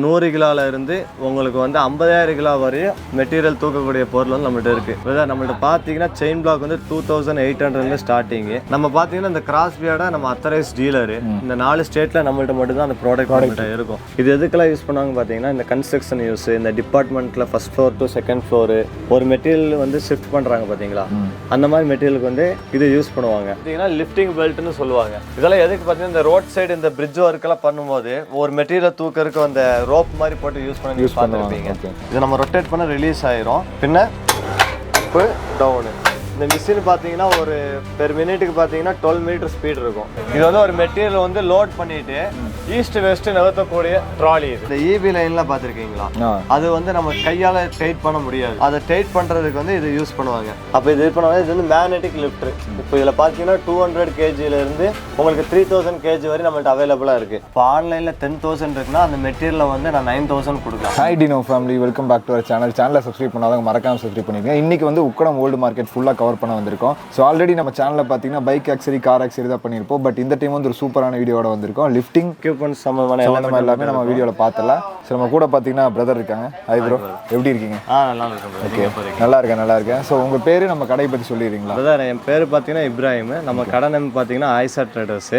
100 கிலோல இருந்து உங்களுக்கு வந்து 50,000 கிலோ வரையும் மெட்டீரியல் தூக்கக்கூடிய பொருள் வந்து நம்மள்ட்ட இருக்கு. நம்மள்ட்ட பார்த்தீங்கன்னா செயின் பிளாக் வந்து 2800 ஸ்டார்டிங். நம்ம பார்த்தீங்கன்னா இந்த கிராஸ் பியர்டா நம்ம அத்தரைஸ் டீலர் இந்த 4 ஸ்டேட்ல நம்மள்ட்ட மட்டும் தான் அந்த ப்ராடக்ட் இருக்கும். இது எதுக்கெல்லாம் யூஸ் பண்ணுவாங்க பார்த்தீங்கன்னா இந்த கன்ஸ்ட்ரக்ஷன் யூஸ், இந்த டிபார்ட்மெண்ட்ல first floor to second floor ஒரு மெட்டீரியல் வந்து ஷிஃப்ட் பண்றாங்க பார்த்தீங்களா, அந்த மாதிரி மெட்டீரியலுக்கு வந்து இது யூஸ் பண்ணுவாங்க. பார்த்தீங்கன்னா லிஃப்டிங் பெல்ட்னு சொல்லுவாங்க. இதெல்லாம் எதுக்கு பார்த்தீங்கன்னா இந்த ரோட் சைடு இந்த பிரிட்ஜ் ஒர்க் எல்லாம் பண்ணும்போது ஒரு மெட்டீரியல் தூக்கறதுக்கு அந்த ரோப் மாதிரி போட்டு யூஸ் பண்ணிருப்பீங்க. இதை நம்ம ரொட்டேட் பண்ண ரிலீஸ் ஆயிரும். பின்ன அப்பு டவுனு. இந்த மிஷின் பார்த்தீங்கன்னா ஒரு பெர் மினிட்டுக்கு பார்த்தீங்கன்னா 12 மீட்டர் ஸ்பீட் இருக்கும். இது வந்து ஒரு மெட்டீரியல் வந்து லோட் பண்ணிட்டு ஈஸ்ட் வெஸ்ட் நகர்த்தக்கூடிய ட்ராலி. இந்த இபி லைன்ல பார்த்துருக்கீங்களா, அது வந்து நம்ம கையால் டைட் பண்ண முடியாது. அதை டைட் பண்ணுறதுக்கு வந்து இது யூஸ் பண்ணுவாங்க. அப்போ இது பண்ணுவாங்க. இது வந்து மேக்னெட்டிக் லிஃப்ட். இப்போ இதில் பார்த்தீங்கன்னா 200 kgலேருந்து உங்களுக்கு 3000 kg வரை நம்மள்ட்ட அவைலபிளாக இருக்குது. இப்போ ஆன்லைனில் 10,000 இருக்குன்னா அந்த மெட்டீரியலை வந்து நான் 9,000 கொடுக்கலாம். Hi Dino family, welcome back to our channel. சேனலை சப்ஸ்கிரைப் பண்ணாதவங்க மறக்காம சப்ஸ்கிரைப் பண்ணிருக்கேன். இன்னைக்கு வந்து உக்கடம் ஓல்டு மார்க்கெட் ஃபுல்லாக கவர் பண்ண வந்திருக்கோம். ஸோ ஆல்ரெடி நம்ம சேனலில் பார்த்தீங்கன்னா பைக் ஆக்சரி, கார் ஆக்சரி தான் பண்ணியிருப்போம். பட் இந்த டைம் வந்து ஒரு சூப்பரான வீடியோட வந்திருக்கோம். லிஃப்டிங் எக்யூப்மெண்ட்ஸ் எல்லாமே நம்ம வீடியோவில் பார்த்துலாம். ஸோ நம்ம கூட பார்த்தீங்கன்னா பிரதர் இருக்காங்க. ஹாய் ப்ரோ, எப்படி இருக்கீங்க? நல்லா இருக்கேன். ஸோ உங்கள் பேர் நம்ம கடையை பற்றி சொல்லிடுறீங்களா? பிரதர், என் பேர் பார்த்தீங்கன்னா இப்ராஹிம். நம்ம கடை நேம் பார்த்தீங்கன்னா ஆயிஷா ட்ரேடர்ஸ்.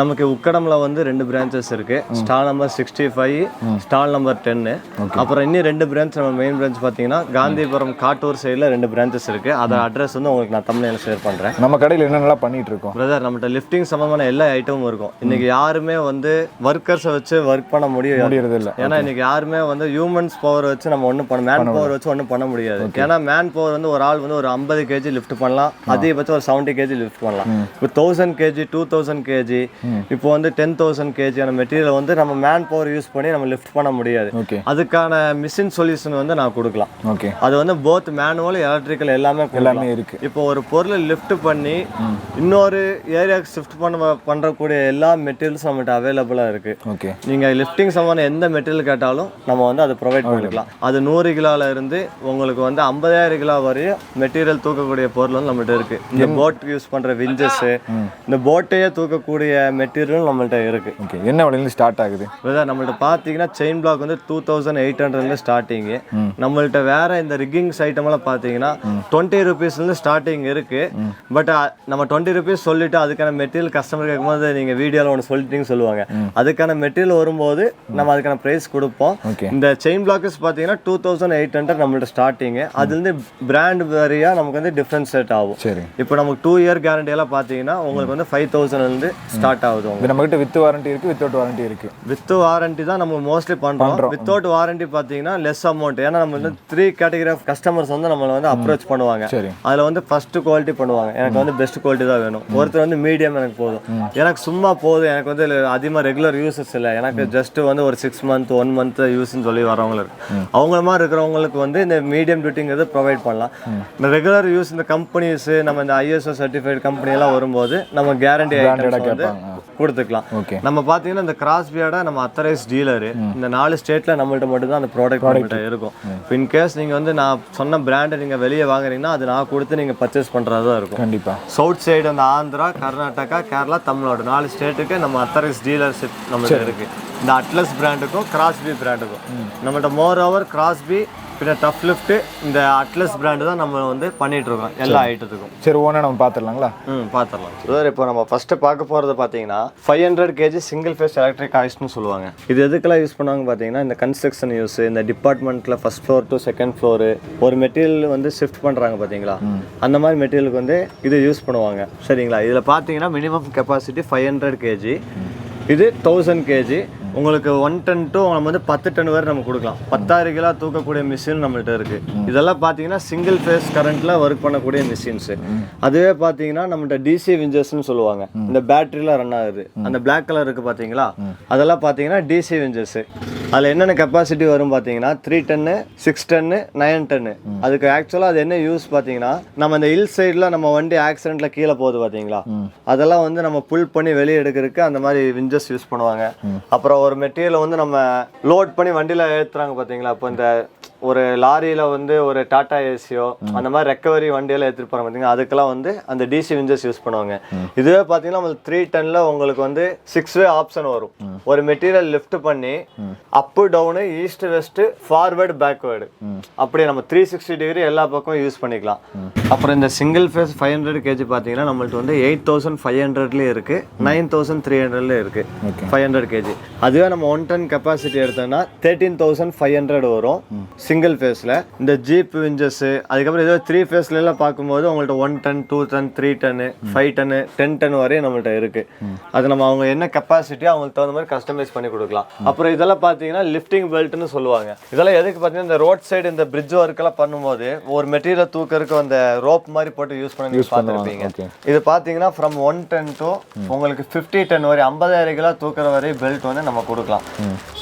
நமக்கு உக்கடம்ல வந்து 2 பிரான்ச்சஸ் இருக்கு. Stall number 65, stall number 10. அப்புறம் இன்னும் 2 பிரான்ச். நம்ம மெயின் பிரான்ச் பார்த்தீங்கன்னா காந்திபுரம் காட்டூர் சைடில் 2 பிரான்ச்சஸ் இருக்கு. அதோட அட்ரஸ் வந்து உங்களுக்கு நான் தமிழ்ல ஷேர் பண்றேன். நம்ம கடையில் என்னென்னலாம் பண்ணிட்டு இருக்கோம் பிரதர்? நம்மகிட்ட லிஃப்டிங் சம்பந்தமான எல்லா ஐட்டமும் இருக்கும். இன்னைக்கு யாருமே வந்து ஒர்க்கர்ஸை வச்சு ஒர்க் பண்ண முடியறது இல்லை. ஏன்னா இன்னைக்கு யாருமே வந்து ஹியூமன்ஸ் பவர் வச்சு நம்ம ஒன்றும் மேன் பவர் வச்சு ஒன்றும் பண்ண முடியாது. ஏன்னா மேன் பவர் வந்து ஒரு ஆள் வந்து ஒரு 50 kg லிஃப்ட் பண்ணலாம், அதிகபட்சம் ஒரு 70 kg லிஃப்ட் பண்ணலாம். இப்போ 1000 kg 2000 kg இப்போ வந்து 10,000 kg ஆன மெட்டீரியல் வந்து நம்ம மேன் பவர் யூஸ் பண்ணி நம்ம லிஃப்ட் பண்ண முடியாது. அதுக்கான மிஷின் சொல்யூஷன் வந்து நான் கொடுக்கலாம். அது வந்து போத் மேனுவல் எலக்ட்ரிக்கல் எல்லாமே இருக்கு. இப்போ ஒரு பொருளை லிஃப்ட் பண்ணி இன்னொரு ஏரியாவுக்கு ஷிஃப்ட் பண்றக்கூடிய எல்லா மெட்டீரியல்ஸ் நம்மகிட்ட அவைலபிளா இருக்கு. நீங்க லிஃப்டிங் சம்பந்தமான எந்த மெட்டீரியல் கேட்டாலும் நம்ம வந்து அதை ப்ரொவைட் பண்ணிக்கலாம். அது 100 கிலோல இருந்து உங்களுக்கு வந்து 50,000 கிலோ வரையும் மெட்டீரியல் தூக்கக்கூடிய பொருள் வந்து நம்மகிட்ட இருக்கு. இந்த போட் யூஸ் பண்ற விஞ்சஸ், இந்த போட்டையே தூக்கக்கூடிய மெட்டீரியல் நம்மள்ட்ட இருக்கு. என்ன விலையில ஸ்டார்ட் ஆகுது? நம்மள்ட்ட பாத்தீங்கன்னா செயின் பிளாக் வந்து 2800 ஸ்டார்டிங். நம்மள்ட்ட வேற இந்த ரிக்கிங்ஸ் ஐட்டம் எல்லாம் பாத்தீங்கன்னா 20 rupeesல ஸ்டார்டிங் இருக்கு. பட் நம்ம 20 rupees சொல்லிட்டு அதுக்கான மெட்டீரியல் கஸ்டமர் கேட்கும்போது நீங்க வீடியோல ஒன்று சொல்லிட்டீங்கன்னு சொல்லுவாங்க. அதுக்கான மெட்டீரியல் வரும்போது நம்ம அதுக்கான பிரைஸ் கொடுப்போம். இந்த செயின் பிளாக்ஸ் பார்த்தீங்கன்னா 2800 நம்மள்ட்ட ஸ்டார்டிங். அதுலேருந்து பிராண்ட் வேறையா நமக்கு வந்து டிஃப்ரெண்ட் செட் ஆகும். இப்போ நமக்கு 2 year கேரண்டி எல்லாம் பார்த்தீங்கன்னா உங்களுக்கு வந்து 5,000 ஸ்டார்ட் ஆகுது. நம்ம கிட்ட வித் வாரண்டி இருக்கு, வித்தவுட் வாரண்டி இருக்கு. வித் வாரண்டி தான் நம்ம மோஸ்ட்லி பண்றோம். வித்தவுட் வாரண்டி பார்த்தீங்கன்னா லெஸ் அமௌண்ட். ஏன்னா நம்ம வந்து 3 கேட்டகரி ஆஃப் கஸ்டமர்ஸ் வந்து நம்மளை வந்து அப்ரோச் பண்ணுவாங்க. அதுல வந்து ஃபர்ஸ்ட் குவாலிட்டி பண்ணுவாங்க. எனக்கு வந்து பெஸ்ட் குவாலிட்டி தான் வேணும். ஒருத்தர் வந்து மீடியம் எனக்கு போதும், எனக்கு சும்மா போதும், எனக்கு வந்து அதிகமாக ரெகுலர் யூசஸ் இல்லை, எனக்கு ஜஸ்ட் வந்து ஒரு 6 month 1 month யூஸ்ன்னு சொல்லி வரவங்க இருக்கு. அவங்கள மாதிரி இருக்கிறவங்களுக்கு வந்து இந்த மீடியம் டியூட்டிங்கிறது ப்ரொவைட் பண்ணலாம். இந்த ரெகுலர் யூஸ் இந்த கம்பெனிஸ் நம்ம இந்த ISO சர்டிஃபைட் கம்பெனி எல்லாம் வரும்போது நம்ம கேரண்டி வந்து கொடுத்துக்கலாம். நம்ம பார்த்தீங்கன்னா இந்த கிராஸ் பியர்டா நம்ம அத்தரைஸ் டீலர் இந்த 4 ஸ்டேட்ல நம்மள்ட்ட மட்டும் தான் அந்த ப்ராடக்ட் இருக்கும். இன்கேஸ் நீங்க வந்து நான் சொன்ன பிராண்டை நீங்க வெளியே வாங்குறீங்கன்னா அது நான் கொடுத்து நீங்க பர்ச்சேஸ் பண்றதா இருக்கும். கண்டிப்பா சவுத் சைடு அந்த ஆந்திரா, கர்நாடகா, கேரளா, தமிழ்நாடு 4 ஸ்டேட்டுக்கு நம்ம அத்தரைஸ் டீலர்ஷிப் நம்மளுக்கு இருக்கு. இந்த அட்லஸ் பிராண்டுக்கும் கிராஸ்பி பிராண்டுக்கும் நம்மள்ட்ட மோர் ஓவர் கிராஸ்பி பின்ன டஃப் லிஃப்ட் இந்த அட்லஸ் பிராண்டு தான் நம்ம வந்து பண்ணிட்டு இருக்கோம் எல்லா ஐட்டத்துக்கும். சரி, ஒன்று நம்ம பார்த்துடலாங்களா? பார்த்துடலாம் சார். இப்போ நம்ம ஃபர்ஸ்ட் பார்க்க போகிறது பார்த்தீங்கன்னா 500 kg சிங்கிள் ஃபேஸ் எலக்ட்ரிக் ஆயிஸ்ட்னு சொல்லுவாங்க. இது எதுக்கெல்லாம் யூஸ் பண்ணுவாங்க பார்த்தீங்கன்னா இந்த கன்ஸ்ட்ரக்ஷன் யூஸ், இந்த டிபார்ட்மெண்ட்டில் first floor to second floor ஒரு மெட்டீரியல் வந்து ஷிஃப்ட் பண்ணுறாங்க பார்த்தீங்களா, அந்த மாதிரி மெட்டீரியலுக்கு வந்து இது யூஸ் பண்ணுவாங்க. சரிங்களா? இதில் பார்த்தீங்கன்னா மினிமம் கெப்பாசிட்டி 500 kg, இது 1000 kg. உங்களுக்கு 1 ton to நம்ம வந்து 10 ton வரை நம்ம கொடுக்கலாம். 10,000 கிலோ தூக்கக்கூடிய மிஷின் நம்மள்ட்ட இருக்கு. இதெல்லாம் பார்த்தீங்கன்னா சிங்கிள் ஃபேஸ் கரண்ட்ல ஒர்க் பண்ணக்கூடிய மிஷின்ஸ். அதுவே பார்த்தீங்கன்னா நம்மள்ட்ட டிசி விஞ்சர்ஸ்ன்னு சொல்லுவாங்க. இந்த பேட்டரியில ரன் ஆகுது. அந்த பிளாக் கலர் இருக்கு பார்த்தீங்களா, அதெல்லாம் பார்த்தீங்கன்னா டிசி விஞ்சர்ஸ். அதில் என்னென்ன கெப்பாசிட்டி வரும் பார்த்தீங்கன்னா 3 ton, 6 ton, 9 ton. அதுக்கு ஆக்சுவலாக அது என்ன யூஸ் பார்த்தீங்கன்னா நம்ம இந்த ஹில் சைடில் நம்ம வண்டி ஆக்சிடென்ட்ல கீழே போகுது பார்த்தீங்களா, அதெல்லாம் வந்து நம்ம புல் பண்ணி வெளியே எடுக்கிறதுக்கு அந்த மாதிரி விஞ்சர்ஸ் யூஸ் பண்ணுவாங்க. அப்புறம் ஒரு மெட்டீரியல் வந்து நம்ம லோட் பண்ணி வண்டியில் ஏற்றுறாங்க பார்த்தீங்களா, இப்போ இந்த ஒரு லாரியில் வந்து ஒரு டாடா ஏசியோ அந்த மாதிரி ரெக்கவரி வண்டியெல்லாம் எடுத்துகிட்டு போகிறாங்க பார்த்தீங்கன்னா அதுக்கெல்லாம் வந்து அந்த டிசி விஞ்சஸ் யூஸ் பண்ணுவாங்க. இதுவே பார்த்தீங்கன்னா உங்களுக்கு 310 உங்களுக்கு வந்து 6 வே ஆப்ஷன் வரும். ஒரு மெட்டீரியல் லிஃப்ட் பண்ணி up down east west forward backward அப்படியே நம்ம 360 டிகிரி எல்லா பக்கமும் யூஸ் பண்ணிக்கலாம். அப்புறம் இந்த சிங்கிள் ஃபேஸ் 500 kg பார்த்தீங்கன்னா நம்மள்ட்ட வந்து 8500லேயே இருக்குது, 9300லேயே இருக்குது 500 kg. அதுவே நம்ம 110 கெப்பாசிட்டி எடுத்தோம்னா 13500 வரும் சிங்கிள் ஃபேஸில். இந்த ஜீப் விஞ்சஸ் அதுக்கப்புறம் ஏதோ 3 ஃபேஸ்லாம் பார்க்கும்போது உங்கள்ட்ட 1 டன் 2 டன் 3 டன்னு 5 டன்னு 10 டன் வரையும் நம்மள்ட்ட இருக்குது. அது நம்ம அவங்க என்ன கெப்பாசிட்டியோ அவங்களுக்கு தகுந்த மாதிரி கஸ்டமைஸ் பண்ணி கொடுக்கலாம். அப்புறம் இதெல்லாம் பார்த்தீங்கன்னா லிஃப்டிங் பெல்ட்னு சொல்லுவாங்க. இதெல்லாம் எதுக்கு பார்த்தீங்கன்னா இந்த ரோட் சைடு இந்த பிரிட்ஜ் ஒர்க்கெல்லாம் பண்ணும்போது ஒரு மெட்டீரியல் தூக்கறதுக்கு அந்த ரோப் மாதிரி போட்டு யூஸ் பண்ணி பார்த்துருப்பீங்க. இது பார்த்தீங்கன்னா ஃப்ரம் 1 டன் டு உங்களுக்கு 50 டன் வரை 50000 கிலோ தூக்குற வரை பெல்ட் வந்து நம்ம கொடுக்கலாம்.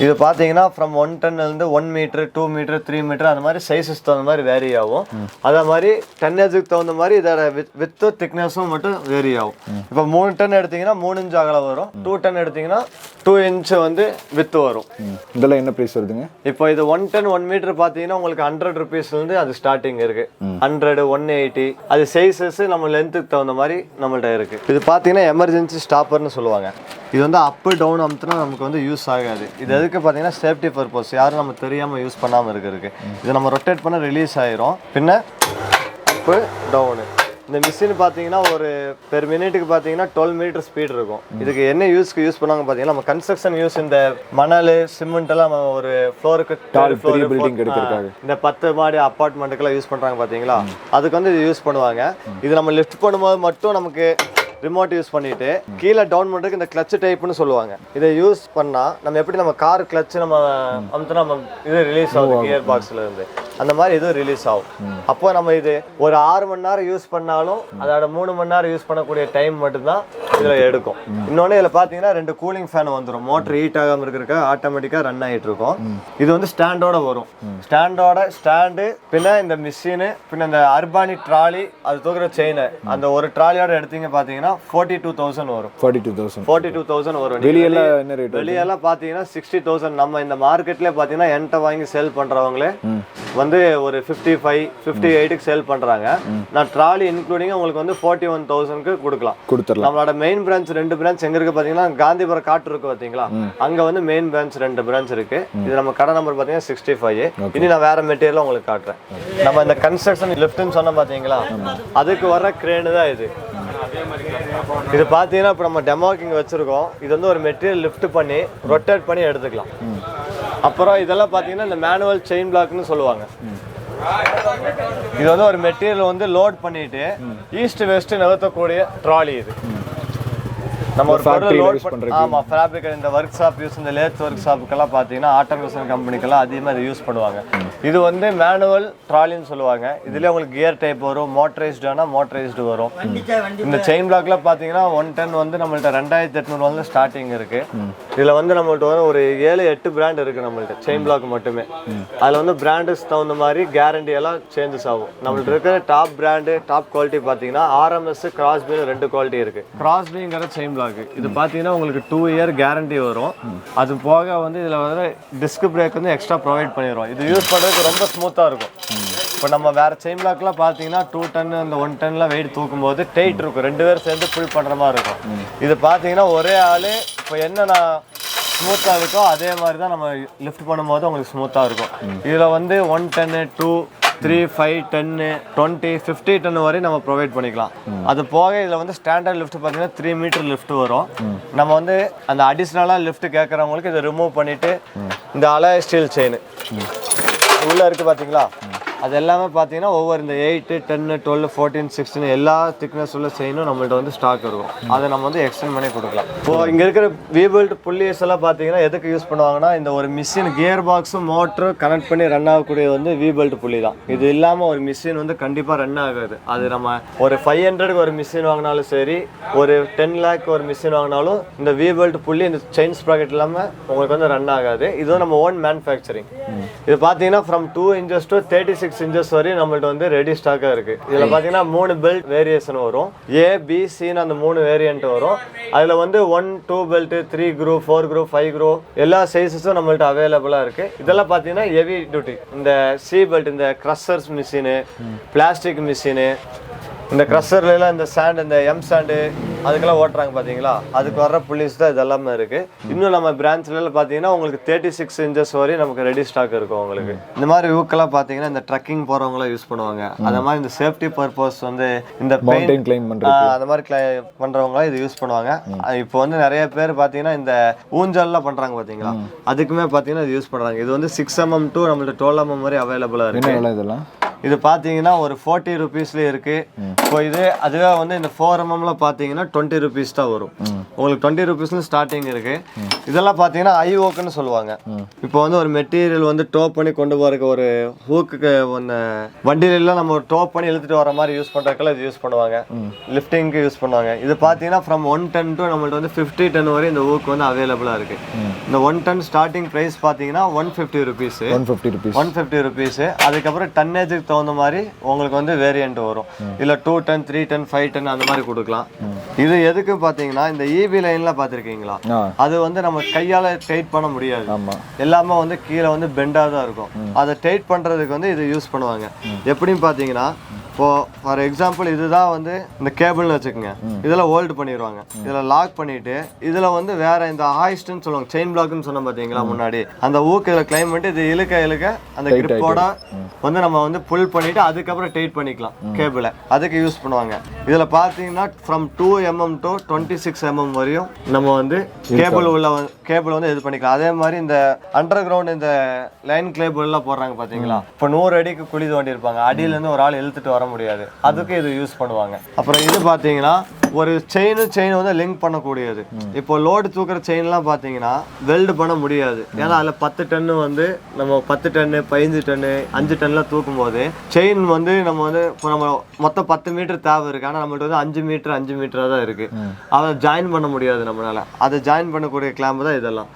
இது பார்த்தீங்கன்னா ஃப்ரம் 1 டன்லேருந்து 1 மீட்டர் 2 மீட்டர் 3 மீட்டர் அந்த மாதிரி சைஸஸ் தகுந்த மாதிரி வேரி ஆகும். அதே மாதிரி டன்னேஜுக்கு தகுந்த மாதிரி இதோட வித்து திக்னஸும் மட்டும் வேரி ஆகும். இப்போ 3 டன் எடுத்தீங்கன்னா 3 இன்ச் அகலம் வரும், 2 டன் எடுத்தீங்கன்னா 2 இன்ச் வந்து வித்து வரும். இதெல்லாம் என்ன ப்ரைஸ் வருதுங்க? இப்போ இது 1 டன் 1 மீட்டர் பார்த்தீங்கன்னா உங்களுக்கு 100 rupeesலேருந்து அது ஸ்டார்டிங் இருக்கு. 100 180 அது சைஸஸ் நம்ம லென்த்துக்கு தகுந்த மாதிரி நம்மள்ட்ட இருக்கு. இது பார்த்தீங்கன்னா எமர்ஜென்சி ஸ்டாப்பர்னு சொல்லுவாங்க. இது வந்து அப்பு டவுன் அமுத்துனா நமக்கு வந்து யூஸ் ஆகாது. இது எதுக்கு பார்த்தீங்கன்னா சேஃப்டி பர்பஸ், யாரும் நம்ம தெரியாமல் யூஸ் பண்ணாமல் இருக்கிறதுக்கு. இது நம்ம ரொட்டேட் பண்ண ரிலீஸ் ஆயிரும். பின்ன அப்பு டவுனு இந்த மிஷின் பார்த்தீங்கன்னா ஒரு பெர் மினிட்டுக்கு பார்த்தீங்கன்னா 12 மீட்டர் ஸ்பீட் இருக்கும். இதுக்கு என்ன யூஸ்க்கு யூஸ் பண்ணாங்க பார்த்தீங்கன்னா நம்ம கன்ஸ்ட்ரக்ஷன் யூஸ் இந்த மணல் சிமெண்ட் எல்லாம் நம்ம ஒரு ஃப்ளோருக்கு பில்டிங் எடுக்கிறதுக்காக இந்த 10 மாடி அப்பார்ட்மெண்ட்டுக்கெல்லாம் யூஸ் பண்ணுறாங்க பார்த்தீங்களா, அதுக்கு வந்து இது யூஸ் பண்ணுவாங்க. இது நம்ம லிஃப்ட் பண்ணும்போது மட்டும் நமக்கு ரிமோட் யூஸ் பண்ணிட்டு கீழே டவுன் பண்ணுறதுக்கு இந்த கிளச் டைப்னு சொல்லுவாங்க. இதை யூஸ் பண்ணால் நம்ம எப்படி நம்ம கார் கிளச் நம்ம அமுத்தினா நம்ம இது ரிலீஸ் ஆகும் கியர் பாக்ஸ்ல இருந்து, அந்த மாதிரி இது ரிலீஸ் ஆகும். அப்போ நம்ம இது ஒரு 6 மணி நேரம் யூஸ் பண்ணாலும் அதோட 3 மணி நேரம் யூஸ் பண்ணக்கூடிய டைம் மட்டும்தான் இதில் எடுக்கும். இன்னொன்று இதில் பார்த்தீங்கன்னா 2 கூலிங் ஃபேன் வந்துடும். மோட்டர் ஹீட் ஆகாமல் இருக்கிறதுக்கு ஆட்டோமேட்டிக்காக ரன் ஆகிட்டு இருக்கும். இது வந்து ஸ்டாண்டோட வரும். ஸ்டாண்டு பின்ன இந்த மிஷினு பின்ன இந்த அர்பானி ட்ராலி அது தூக்குற செயின் அந்த ஒரு ட்ராலியோட எடுத்தீங்க பார்த்தீங்கன்னா 42,000 வரும். 42,000 வரும். வெளியெல்லாம் பார்த்தீங்கன்னா 60,000. நம்ம இந்த மார்க்கெட்ல பார்த்தீங்கன்னா என்கிட்ட வாங்கி சேல் பண்றவங்களே வந்து ஒரு 55 58க்கு சேல் பண்றாங்க. நான் ட்ராலி இன்க்ளூடிங் உங்களுக்கு வந்து 41,000க்கு கொடுக்கலாம். நம்மளோட மெயின் பிரான்ச் 2 பிரான்ச் எங்க இருக்கு பார்த்தீங்கன்னா காந்திபுரம் காட்டு இருக்கு பார்த்தீங்களா, அங்க வந்து மெயின் பிரான்ச் 2 பிரான்ச் இருக்கு. இது நம்ம கடை நம்பர் பார்த்தீங்கன்னா 65. இனி நான் வேற மெட்டீரியல் உங்களுக்கு காட்டுறேன். நம்ம இந்த கன்ஸ்ட்ரக்ஷன் லிஃப்ட்னு சொன்ன பார்த்தீங்களா, அதுக்கு வர கிரேனு தான் இது. இது பார்த்தீங்கன்னா இப்போ நம்ம டெமோக்கு இங்கே வச்சுருக்கோம். இது வந்து ஒரு மெட்டீரியல் லிஃப்ட் பண்ணி ரொட்டேட் பண்ணி எடுத்துக்கலாம். அப்புறம் இதெல்லாம் பார்த்தீங்கன்னா இந்த மேனுவல் செயின் பிளாக்னு சொல்லுவாங்க. இது வந்து ஒரு மெட்டீரியல் வந்து லோட் பண்ணிட்டு ஈஸ்ட் வெஸ்ட் நகர்த்தக்கூடிய ட்ராலி. இது நம்ம ஒரு பொருள் லோட் பண்ணுறோம். ஆமாம், ஃபேப்ரிக் இந்த ஒர்க் ஷாப் யூஸ் இந்த லேத் ஒர்க் ஷாப்புக்கெல்லாம் பார்த்தீங்கன்னா ஆட்டோமேஷன் கம்பெனிக்கெல்லாம் அதிகமாக இதை யூஸ் பண்ணுவாங்க. இது வந்து மேனுவல் ட்ராலின்னு சொல்லுவாங்க. இதுலேயே உங்களுக்கு கியர் டைப் வரும், மோட்டரைஸ்டானா மோட்டரைஸ்டு வரும். இந்த செயின் பிளாக்ல பார்த்தீங்கன்னா 1 டன் வந்து நம்மள்ட்ட 2800 வந்து ஸ்டார்டிங் இருக்கு. இதில் வந்து நம்மள்ட்ட ஒரு 7-8 பிராண்ட் இருக்கு நம்மள்ட்ட செயின் பிளாக் மட்டுமே. அதில் வந்து பிராண்டுக்கு தகுந்த மாதிரி கேரண்டி எல்லாம் சேஞ்சஸ் ஆகும். நம்மள்ட்ட இருக்கிற டாப் பிராண்டு டாப் குவாலிட்டி பார்த்தீங்கன்னா ஆர்எம்எஸ் கிராஸ்பின்னு 2 குவாலிட்டி இருக்கு. கிராஸ்பிங்கிற செயின் பிளாக் இது பார்த்தீங்கன்னா உங்களுக்கு 2 இயர் கேரண்டி வரும். அது போக வந்து இதில் வந்து டிஸ்க் பிரேக் வந்து எக்ஸ்ட்ரா ப்ரொவைட் பண்ணிடுவோம். இது யூஸ் பண்ணுறதுக்கு ரொம்ப ஸ்மூத்தாக இருக்கும். இப்போ நம்ம வேறு செயின் பிளாக்லாம் பார்த்தீங்கன்னா 2 டன் அந்த 1 டன்லாம் வெயிட் தூக்கும்போது டைட் இருக்கும், 2 பேர் சேர்ந்து புல் பண்ணுற மாதிரி இருக்கும். இது பார்த்தீங்கன்னா ஒரே ஆள் இப்போ என்ன நான் ஸ்மூத்தாக இருக்கோ அதே மாதிரி தான் நம்ம லிஃப்ட் பண்ணும்போது உங்களுக்கு ஸ்மூத்தாக இருக்கும். இதில் வந்து 1 டன்னு 2 3 5 10 20 50 டன் வரை நம்ம ப்ரொவைட் பண்ணிக்கலாம். அது போக இதில் வந்து ஸ்டாண்டர்ட் லிஃப்ட் பார்த்தீங்கன்னா 3 மீட்டர் லிஃப்ட் வரும். நம்ம வந்து அந்த அடிஷ்னலாக லிஃப்ட் கேட்குறவங்களுக்கு இதை ரிமூவ் பண்ணிவிட்டு இந்த அலாய் ஸ்டீல் செயின் உள்ளே இருக்குது பார்த்தீங்களா, அது எல்லாமே பார்த்தீங்கன்னா ஒவ்வொரு இந்த 8 10 12 14 16 எல்லா திக்னஸ் உள்ள செயினும் நம்மள்ட்ட வந்து ஸ்டாக் இருக்கும். அதை நம்ம வந்து எக்ஸ்டெண்ட் பண்ணி கொடுக்கலாம். இப்போ இங்கே இருக்கிற வீபெல்ட் புள்ளியஸ் எல்லாம் பார்த்தீங்கன்னா எதுக்கு யூஸ் பண்ணுவாங்கன்னா இந்த ஒரு மிஷின் கியர் பாக்ஸும் மோட்டரும் கனெக்ட் பண்ணி ரன் ஆகக்கூடிய வந்து வீபெல்ட் புள்ளி தான். இது இல்லாமல் ஒரு மிஷின் வந்து கண்டிப்பாக ரன் ஆகாது. அது நம்ம ஒரு 500க்கு ஒரு மிஷின் வாங்கினாலும் சரி, ஒரு 10 lakh ஒரு மிஷின் வாங்கினாலும் இந்த வீபெல்ட் புள்ளி இந்த செயின் ஸ்ப்ராக்கெட் இல்லாமல் உங்களுக்கு வந்து ரன் ஆகாது. இதுவும் நம்ம ஓன் மேனுஃபேக்சரிங். இது பார்த்தீங்கன்னா ஃப்ரம் 2 inches to 36 inches வரையும் நம்மள்ட்ட வந்து ரெடி ஸ்டாக்காக இருக்குது. இதில் பார்த்தீங்கன்னா 3 பெல்ட் வேரியேஷன் வரும். A, B, Cன்னு அந்த 3 வேரியன்ட் வரும். அதில் வந்து 1, 2 பெல்ட், 3 குரூப், 4 குரூப், 5 குரூப் எல்லா சைஸஸும் நம்மள்ட்ட அவைலபிளாக இருக்குது. இதெல்லாம் பார்த்தீங்கன்னா ஹெவி டியூட்டி. இந்த C பெல்ட், இந்த க்ரஷர்ஸ் மிஷினு, பிளாஸ்டிக் மிஷினு, இந்த க்ரஷர்லாம் இந்த சாண்ட், இந்த M சாண்டு அதுக்கெல்லாம் ஓட்டுறாங்க பார்த்தீங்களா, அதுக்கு வர்ற புள்ளிஸ் தான் இதெல்லாமே இருக்குது. இன்னும் நம்ம பிரான்ச்ல பார்த்தீங்கன்னா உங்களுக்கு 36 inches வரையும் நமக்கு ரெடி ஸ்டாக் இருக்கும் உங்களுக்கு. இந்த மாதிரி ஊக்கெல்லாம் பார்த்தீங்கன்னா இந்த ட்ரக்கிங் போகிறவங்களாம் யூஸ் பண்ணுவாங்க. அந்த மாதிரி இந்த சேஃப்டி பர்பஸ் வந்து இந்த மவுண்டன் கிளைம் பண்ணுறது அந்த மாதிரி பண்ணுறவங்களாம் இது யூஸ் பண்ணுவாங்க. இப்போ வந்து நிறைய பேர் பார்த்தீங்கன்னா இந்த ஊஞ்சல்லாம் பண்ணுறாங்க பார்த்தீங்களா, அதுக்குமே பார்த்தீங்கன்னா இது யூஸ் பண்ணுறாங்க. இது வந்து 6 mm to நம்மள்ட்ட 12 mm வரை அவைலபிளாக இருக்குது. இதெல்லாம் இது பார்த்தீங்கன்னா ஒரு 40 rupeesலேயே இருக்குது. இப்போ இது அதுவே வந்து இந்த 4 mmல பார்த்தீங்கன்னா 20 rupees தான் வரும். உங்களுக்கு 20 rupeesல ஸ்டார்டிங் இருக்குது. இதெல்லாம் பார்த்தீங்கன்னா ஐஓக்குன்னு சொல்லுவாங்க. இப்போ வந்து ஒரு மெட்டீரியல் வந்து டோப் பண்ணி கொண்டு போகிறதுக்கு ஒரு ஹூக்குக்கு ஒன்று வண்டியிலலாம் நம்ம டோப் பண்ணி இழுத்துட்டு வர மாதிரி யூஸ் பண்ணுறதுக்கெல்லாம் இது யூஸ் பண்ணுவாங்க. லிஃப்டிங்க்கு யூஸ் பண்ணுவாங்க. இது பார்த்தீங்கன்னா ஃப்ரம் 1 ton to நம்மள்ட்ட வந்து 50 ton வரை இந்த ஹூக் வந்து அவைலபிளாக இருக்குது. இந்த 1 ton ஸ்டார்டிங் ப்ரைஸ் பார்த்தீங்கன்னா 150 rupees. 150 rupees. அதுக்கப்புறம் டன்னேஜுக்கு தகுந்த மாதிரி உங்களுக்கு வந்து வேரியன்ட் வரும். இல்லை 2 ton, 3 ton, 5 ton அந்த மாதிரி கொடுக்கலாம். இது எதுக்கு பார்த்தீங்கன்னா இந்த இபி லைன்லாம் பார்த்துருக்கீங்களா, அது வந்து நம்ம கையால் டைட் பண்ண முடியாது. எல்லாமே வந்து கீழே வந்து பெண்டாக தான் இருக்கும். அதை டைட் பண்ணுறதுக்கு வந்து இது யூஸ் பண்ணுவாங்க. எப்படின்னு பார்த்தீங்கன்னா இப்போ ஃபார் எக்ஸாம்பிள் இதுதான் வந்து இந்த கேபிள்னு வச்சுக்கோங்க, இதில் ஹோல்டு பண்ணிடுவாங்க. இதில் லாக் பண்ணிட்டு இதில் வந்து வேற இந்த ஹாய்ஸ்ட்னு சொல்லுவாங்க, செயின் பிளாக்னு சொன்ன பார்த்தீங்களா முன்னாடி, அந்த ஊக்கு இதில் கிளைம் பண்ணிட்டு இது இழுக்க அந்த கிரிப்போட வந்து நம்ம வந்து புல் பண்ணிட்டு அதுக்கப்புறம் டைட் பண்ணிக்கலாம் கேபிளை. அதுக்கு யூஸ் பண்ணுவாங்க. இதில் பார்த்தீங்கன்னா ஃப்ரம் 2 mm to 26 mm வரையும் நம்ம வந்து கேபிள் வந்து இது பண்ணிக்கலாம். அதே மாதிரி இந்த அண்டர் கிரவுண்ட் இந்த லைன் கேபிள்லாம் போடுறாங்க பார்த்தீங்களா, இப்போ 100 அடிக்கு குழி தோண்டி இருப்பாங்க, அடியிலேருந்து ஒரு ஆள் இழுத்துட்டு வர முடியாது, அதுக்கு இது யூஸ் பண்ணுவாங்க. அப்புறம் இது பார்த்தீங்கன்னா ஒரு செயின் வந்து லிங்க் பண்ணக்கூடியது. இப்போ லோடு தூக்குற செயின்லாம் பார்த்தீங்கன்னா வெல்டு பண்ண முடியாது. ஏன்னா அதில் 10 ton வந்து நம்ம 10 ton, 15 ton, 5 tonலாம் தூக்கும் போது செயின் வந்து நம்ம வந்து இப்போ நம்ம மொத்தம் 10 மீட்டர் தேவை இருக்கு. ஆனால் நம்மள்ட்ட வந்து 5 மீட்டராக தான் இருக்கு. அதை ஜாயின் பண்ண முடியாது நம்மளால. அதை ஜாயின் பண்ணக்கூடிய கிளாம்பு தான் இதெல்லாம்.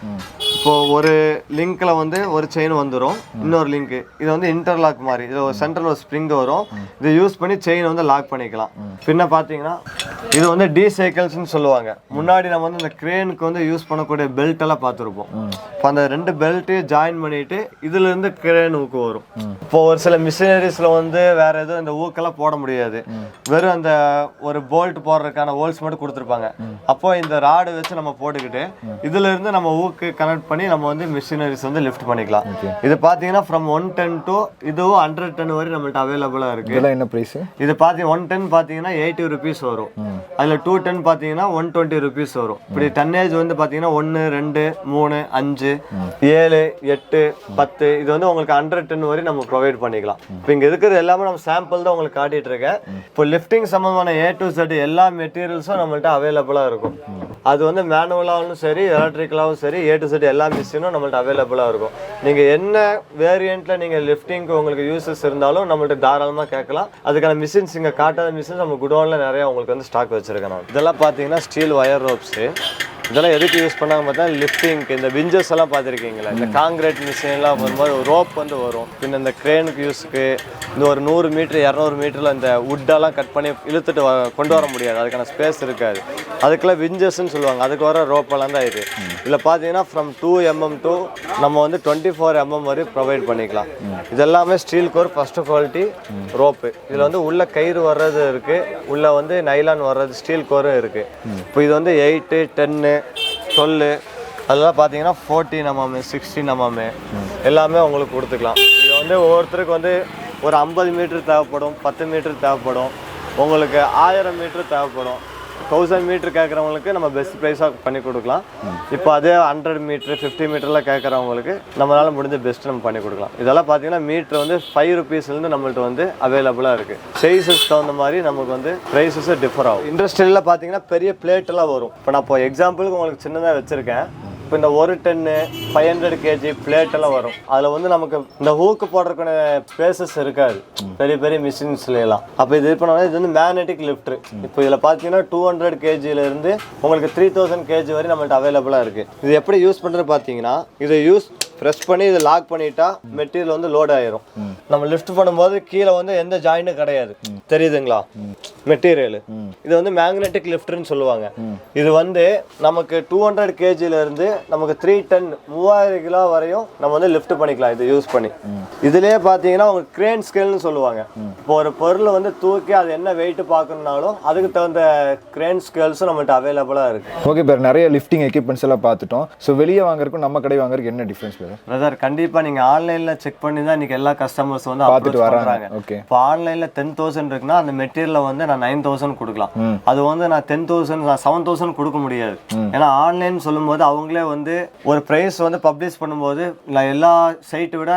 இப்போ ஒரு லிங்க்ல வந்து ஒரு செயின் வந்துடும், இன்னொரு லிங்க் இது வந்து இன்டர்லாக் மாதிரி, இது ஒரு சென்ட்ரல் ஒரு ஸ்ப்ரிங் வரும். இதை யூஸ் பண்ணி செயின் வந்து லாக் பண்ணிக்கலாம். பின்ன பார்த்தீங்கன்னா இது வந்து டி சைக்கிள்ஸ்ன்னு சொல்லுவாங்க. முன்னாடி நம்ம வந்து இந்த கிரேனுக்கு வந்து யூஸ் பண்ணக்கூடிய பெல்ட் எல்லாம் பார்த்துருப்போம். இப்போ அந்த 2 பெல்ட்டையும் ஜாயின் பண்ணிட்டு இதுல இருந்து கிரேன் ஊக்கு வரும். இப்போ ஒரு சில மிஷினரிஸ்ல வந்து வேற எதுவும் இந்த ஊக்கெல்லாம் போட முடியாது, வெறும் அந்த ஒரு போல்ட் போடுறதுக்கான ஹோல்ஸ் மட்டும் கொடுத்துருப்பாங்க. அப்போ இந்த ராடு வச்சு நம்ம போட்டுக்கிட்டு இதுல இருந்து நம்ம ஊக்கு கனெக்ட் பண்ணி நம்ம வந்து மிஷினரிஸ் வந்து லிஃப்ட் பண்ணிக்கலாம். இது பார்த்தீங்கன்னா ஃப்ரம் 1 ton to இதுவும் 100 ton வரை நம்மள்ட்ட அவைலபிளாக இருக்கு. இதெல்லாம் என்ன பிரைஸ்? இது பார்த்தீங்கன்னா 1 ton பார்த்தீங்கன்னா 80 rupees வரும். அதில் 2 ton பார்த்தீங்கன்னா 120 rupees வரும். இப்படி டன்னேஜ் வந்து பார்த்தீங்கன்னா 1, 2, 3, 5, 7, 8, 10 இது வந்து உங்களுக்கு 100 ton வரை நம்ம ப்ரொவைட் பண்ணிக்கலாம். இப்போ இங்கே இருக்கிறது எல்லாமே நம்ம சாம்பிள் தான் உங்களுக்கு காட்டிட்டு இருக்கேன். இப்போ லிஃப்டிங் சம்பந்தமான A to Z எல்லா மெட்டீரியல்ஸும் நம்மள்ட்ட அவைலபிளாக இருக்கும். அது வந்து மேனுவலாகவும் சரி எலக்ட்ரிக்கலாகவும் சரி A to Z எல்லா மிஷினும் நம்மள்ட்ட அவைலபிளாக இருக்கும். நீங்கள் என்ன வேரியண்ட்டில் நீங்கள் லிஃப்டிங்க்கு உங்களுக்கு யூசஸ் இருந்தாலும் நம்மள்ட்ட தாராளமாக கேட்கலாம். அதுக்கான மிஷின்ஸ் இங்கே காட்டாத மிஷின்ஸ் நம்ம குடோனில் நிறையா உங்களுக்கு வந்து ஸ்டாக் வச்சுருக்கேன் நான். இதெல்லாம் பார்த்தீங்கன்னா ஸ்டீல் ஒயர் ரோப்ஸு. இதெல்லாம் எதுக்கு யூஸ் பண்ணாங்க பார்த்தா லிஃப்டிங்க்கு. இந்த விஞ்சஸ் எல்லாம் பார்த்துருக்கீங்களா, இந்த காங்கிரீட் மிஷின்லாம் வரும்போது ஒரு ரோப் வந்து வரும். பின்ன இந்த கிரேனுக்கு யூஸுக்கு இந்த ஒரு 100 மீட்டர் 200 மீட்டரில் இந்த வுட்டெல்லாம் கட் பண்ணி இழுத்துட்டு கொண்டு வர முடியாது, அதுக்கான ஸ்பேஸ் இருக்காது. அதுக்கெல்லாம் விஞ்சஸ்ன்னு சொல்லுவாங்க. அதுக்கு வர ரோப்பெல்லாம் தான் இது. இதில் பார்த்தீங்கன்னா ஃப்ரம் 2 mm to நம்ம வந்து 24 mm வரை ப்ரொவைட் பண்ணிக்கலாம். இதெல்லாமே steel core first quality rope. இதில் வந்து உள்ள கயிறு வர்றது இருக்குது, உள்ள வந்து நைலான் வர்றது ஸ்டீல் கோரும் இருக்குது. இப்போ இது வந்து 8, 10, 12 அதெல்லாம் பார்த்தீங்கன்னா 14 mm, 16 mm எல்லாமே உங்களுக்கு கொடுத்துக்கலாம். இது வந்து ஒவ்வொருத்தருக்கு வந்து ஒரு 50 மீட்டர் தேவைப்படும், 10 மீட்டர் தேவைப்படும், உங்களுக்கு 1000 மீட்டர் தேவைப்படும். 1000 மீட்டர் கேட்குறவங்களுக்கு நம்ம பெஸ்ட் ப்ரைஸாக பண்ணி கொடுக்கலாம். இப்போ அதே 100 மீட்ரு 50 மீட்டரில் கேட்குறவங்களுக்கு நம்மளால் முடிஞ்ச பெஸ்ட்டு நம்ம பண்ணி கொடுக்கலாம். இதெல்லாம் பார்த்தீங்கன்னா மீட்ரு வந்து 5 rupeesலேருந்து நம்மள்ட்ட வந்து அவைலபிளாக இருக்குது. சைஸஸ் தகுந்த மாதிரி நமக்கு வந்து ப்ரைஸஸ் டிஃபர் ஆகும். இண்டஸ்ட்ரியில் பார்த்தீங்கன்னா பெரிய பிளேட்டெல்லாம் வரும். இப்போ நான் இப்போ எக்ஸாம்பிளுக்கு உங்களுக்கு சின்னதாக வச்சுருக்கேன். இப்போ இந்த 1 ton 500 kg பிளேட்டெல்லாம் வரும். அதில் வந்து நமக்கு இந்த ஹூக்கு போடுறதுக்கான ஸ்பேசஸ் இருக்காது பெரிய பெரிய மிஷின்ஸ்லாம். அப்போ இது பண்ணால் இது வந்து மேக்னெட்டிக் லிஃப்ட்ரு. இப்போ இதில் பார்த்தீங்கன்னா 200 kgலேருந்து உங்களுக்கு 3000 kg வரை நம்மள்ட்ட அவைலபிளாக இருக்குது. இது எப்படி யூஸ் பண்ணுறது பார்த்தீங்கன்னா, இதை யூஸ் ப்ரெஸ் பண்ணி இது லாக் பண்ணிட்டா மெட்டீரியல் வந்து லோட் ஆயிரும். நம்ம லிஃப்ட் பண்ணும்போது கீழே வந்து எந்த ஜாயிண்டும் கிடையாது, தெரியுதுங்களா மெட்டீரியல். இது வந்து மேக்னெட்டிக் லிஃப்ட்னு சொல்லுவாங்க. இது வந்து நமக்கு 200 kgல இருந்து நமக்கு 3 டன் 3000 கிலோ வரையும் நம்ம வந்து லிஃப்ட் பண்ணிக்கலாம் இது யூஸ் பண்ணி. இதுலயே பாத்தீங்கன்னா உங்களுக்கு கிரேன் ஸ்கேல்னு சொல்லுவாங்க. இப்போ ஒரு பொருள் வந்து தூக்கி அது என்ன வெயிட் பார்க்கணும்னாலும் அதுக்கு தகுந்த கிரேன் ஸ்கேல்ஸும் நம்மகிட்ட அவைலபிளா இருக்கு. ஓகே பேர், நிறைய லிஃப்டிங் எக்யூப்மெண்ட்ஸ் எல்லாம் பார்த்துட்டோம். ஸோ வெளியே வாங்குறதுக்கும் நம்ம கடை வாங்குறதுக்கு என்ன டிஃபரன்ஸ் பிரதர்? கண்டிப்பா நீங்க ஆன்லைன்ல செக் பண்ணி தான் இன்னைக்கு எல்லா கஸ்டமர்ஸ் வந்து பார்த்துட்டு வராங்க. ஓகே, இப்போ ஆன்லைன்ல 10,000 இருக்குன்னா அந்த மெட்டீரியல் வந்து நான் 9,000 கொடுக்கலாம். அது வந்து நான் 10,000 நான் 7,000 கொடுக்க முடியாது. ஏன்னா ஆன்லைன் சொல்லும்போது அவங்களே வந்து ஒரு பிரைஸ் வந்து பப்ளிஷ் பண்ணும்போது நான் எல்லா சைட்டை விட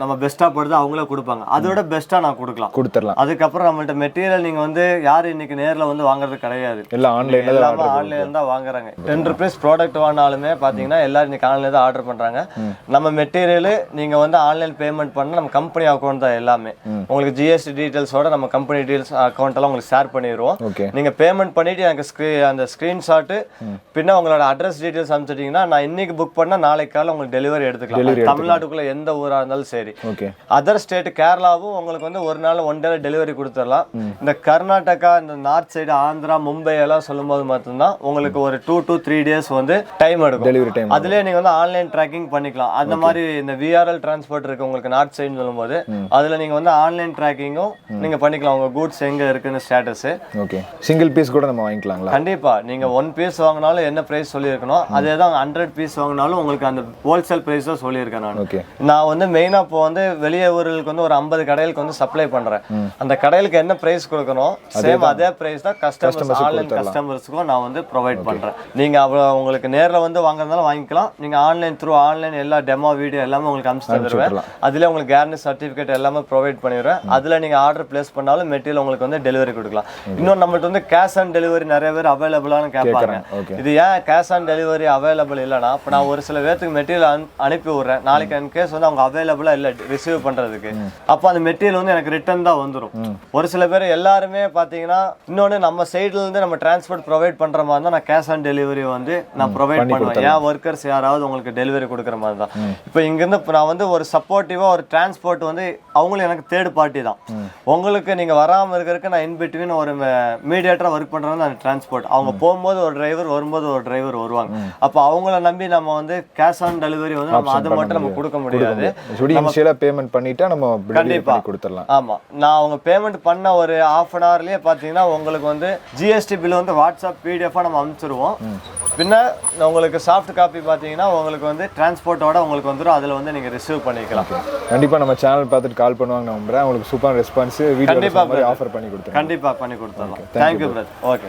நம்ம பெஸ்டா போடுறது அவங்களே கொடுப்பாங்க. அதோட பெஸ்டா நான் கொடுத்துடலாம். அதுக்கப்புறம் நம்மள்ட்ட மெட்டீரியல் நீங்க வந்து யாரு இன்னைக்கு நேர்ல வந்து வாங்குறது கிடையாது, எல்லாம் ஆன்லைன்ல தான் வாங்குறாங்க. 10 rupees ப்ராடக்ட் வாங்கினாலுமே பாத்தீங்கன்னா எல்லாரும் இன்னைக்கு ஆன்லைன்ல தான் ஆர்டர் பண்றாங்க. நம்ம மெட்டீரியல் நீங்க வந்து ஆன்லைன் பேமெண்ட் பண்ண நம்ம கம்பெனி அக்கௌண்ட் தான் எல்லாமே. உங்களுக்கு ஜிஎஸ்டி டீடைல்ஸோட நம்ம கம்பெனி டீடைல்ஸ் அக்கௌண்ட் எல்லாம் உங்களுக்கு ஷேர் பண்ணிடுவோம். நீங்க பேமெண்ட் பண்ணிட்டு எனக்கு அந்த ஸ்கிரீன்ஷாட் பின்ன உங்களோட அட்ரஸ் டீடைல்ஸ் அனுப்பிச்சிட்டீங்கன்னா நான் இன்னைக்கு புக் பண்ணா நாளைக்கு காலையில உங்களுக்கு டெலிவரி எடுத்துக்கலாம். தமிழ்நாட்டுக்குள்ள எந்த ஊரா இருந்தாலும் சரி. அதர் ஸ்டேட் கேரளாவும் உங்களுக்கு வந்து ஒரு நாள் 1 டே டெலிவரி கொடுத்துடலாம். இந்த கர்நாடகா, இந்த நார்த் சைடு, ஆந்திரா, மும்பை எல்லாம் சொல்லும்போது மட்டும்தான் உங்களுக்கு ஒரு 2 to 3 days வந்து டைம் எடுக்கும் டெலிவரி டைம். அதுலயே நீங்க வந்து ஆன்லைன் ட்ராக்கிங் பண்ணிக்கலாம். அந்த மாதிரி இந்த விஆர்எல் டிரான்ஸ்போர்ட் இருக்கு உங்களுக்கு நார்த் சைடு சொல்லும்போது அதுல நீங்க வந்து ஆன்லைன் ட்ராக்கிங்கும் நீங்க பண்ணிக்கலாம். உங்க கூட்ஸ் எங்க இருக்குன்னு ஸ்டேட்டஸ். ஓகே, சிங்கிள் பீஸ் கூட நம்ம வாங்கிக்கலாங்களா? கண்டிப்பா. நீங்க 1 பீஸ் வாங்கினாலும் என்ன பிரைஸ் சொல்லியிருக்கணும் அதே தான் 100 பீஸ் வாங்கினாலும் உங்களுக்கு அந்த ஹோல்சேல் பிரைஸ் தான் சொல்லியிருக்கேன் நான். நான் வந்து மெயினா இப்போ வந்து வெளியே ஊர்களுக்கு வந்து ஒரு 50 கடைகளுக்கு வந்து சப்ளை பண்றேன். அந்த கடைகளுக்கு என்ன பிரைஸ் கொடுக்கணும் சேம் அதே பிரைஸ் தான் கஸ்டமர்ஸ் ஆன்லைன் கஸ்டமர்ஸ்க்கும் நான் வந்து ப்ரொவைட் பண்றேன். நீங்க உங்களுக்கு நேரில் வந்து வாங்குறதாலும் வாங்கிக்கலாம். நீங்க ஆன்லைன் எல்லா டெமோ வீடியோ எல்லாமே உங்களுக்கு அனுப்பிச்சு தருவேன். அதுல உங்களுக்கு கேரண்டி சர்டிபிகேட் எல்லாமே ப்ரொவைட் பண்ணிடுவேன். அதுல நீங்க ஆர்டர் பிளேஸ் பண்ணாலும் மெட்டீரியல் உங்களுக்கு வந்து டெலிவரி கொடுக்கலாம். இன்னும் நம்மள்ட்ட வந்து கேஷ் ஆன் டெலிவரி நிறைய பேர் அவைலபிளானு கேட்பாங்க. இது ஏன் கேஷ் ஆன் டெலிவரி அவைலபிள் இல்லைன்னா இப்போ நான் ஒரு சில பேருக்கு மெட்டீரியல் அனுப்பி விடுறேன். நாளைக்கு என் கேஸ் வந்து அவங்க அவைலபிளா இல்லை ரிசீவ் பண்றதுக்கு, அப்போ அந்த மெட்டீரியல் வந்து எனக்கு ரிட்டர்ன் தான் வந்துடும். ஒரு சில பேர் எல்லாருமே பாத்தீங்கன்னா இன்னொன்று நம்ம சைட்ல இருந்து நம்ம டிரான்ஸ்போர்ட் ப்ரொவைட் பண்ற மாதிரி தான் நான் கேஷ் ஆன் டெலிவரி வந்து நான் ப்ரொவைட் பண்ணுவேன். ஏன் ஒர்க்கர்ஸ் யாராவது உங்களுக்கு டெலிவரி கொடுக்குற மாதிரி தான். இப்போ இங்கிருந்து நான் வந்து ஒரு சப்போர்ட்டிவா ஒரு டிரான்ஸ்போர்ட் வந்து அவங்களும் எனக்கு தேர்ட் பார்ட்டி தான். உங்களுக்கு நீங்க வராம இருக்கிறதுக்கு நான் இன்பிட்வீன் ஒரு மீடியேட்டரா ஒர்க் பண்றது அந்த டிரான்ஸ்போர்ட். அவங்க போகும்போது ஒரு டிரைவர், வரும்போது ஒரு டிரைவர் வருவாங்க. அப்போ அவங்கள நம்பி நம்ம வந்து கேஷ் ஆன் டெலிவரி வந்து நம்ம அது மட்டும் நம்ம கொடுக்க முடியாது. பேமெண்ட் பண்ணிட்டா நம்ம கண்டிப்பா கொடுத்துடலாம். ஆமா, நான் அவங்க பேமெண்ட் பண்ண ஒரு half an hourலயே பாத்தீங்கன்னா உங்களுக்கு வந்து ஜிஎஸ்டி பில் வந்து வாட்ஸ்அப் பிடிஎஃபா நம்ம அனுப்பிச்சிருவோம். பின்ன உங்களுக்கு சாஃப்ட் காப்பி பாத்தீங்கன்னா உங்களுக்கு வந்து டிரான்ஸ்போர்ட்டோட உங்களுக்கு வந்துடும். அதுல வந்து நீங்க ரிசீவ் பண்ணிக்கலாம். கண்டிப்பா நம்ம சேனல் பார்த்துட்டு கால் பண்ணுவாங்க நம்புறேன். உங்களுக்கு சூப்பர் ரெஸ்பான்ஸ் வீடியோ ஆஃபர் பண்ணி கொடுத்துறேன். கண்டிப்பா பண்ணி கொடுத்துறேன். Thank you brother. ஓகே.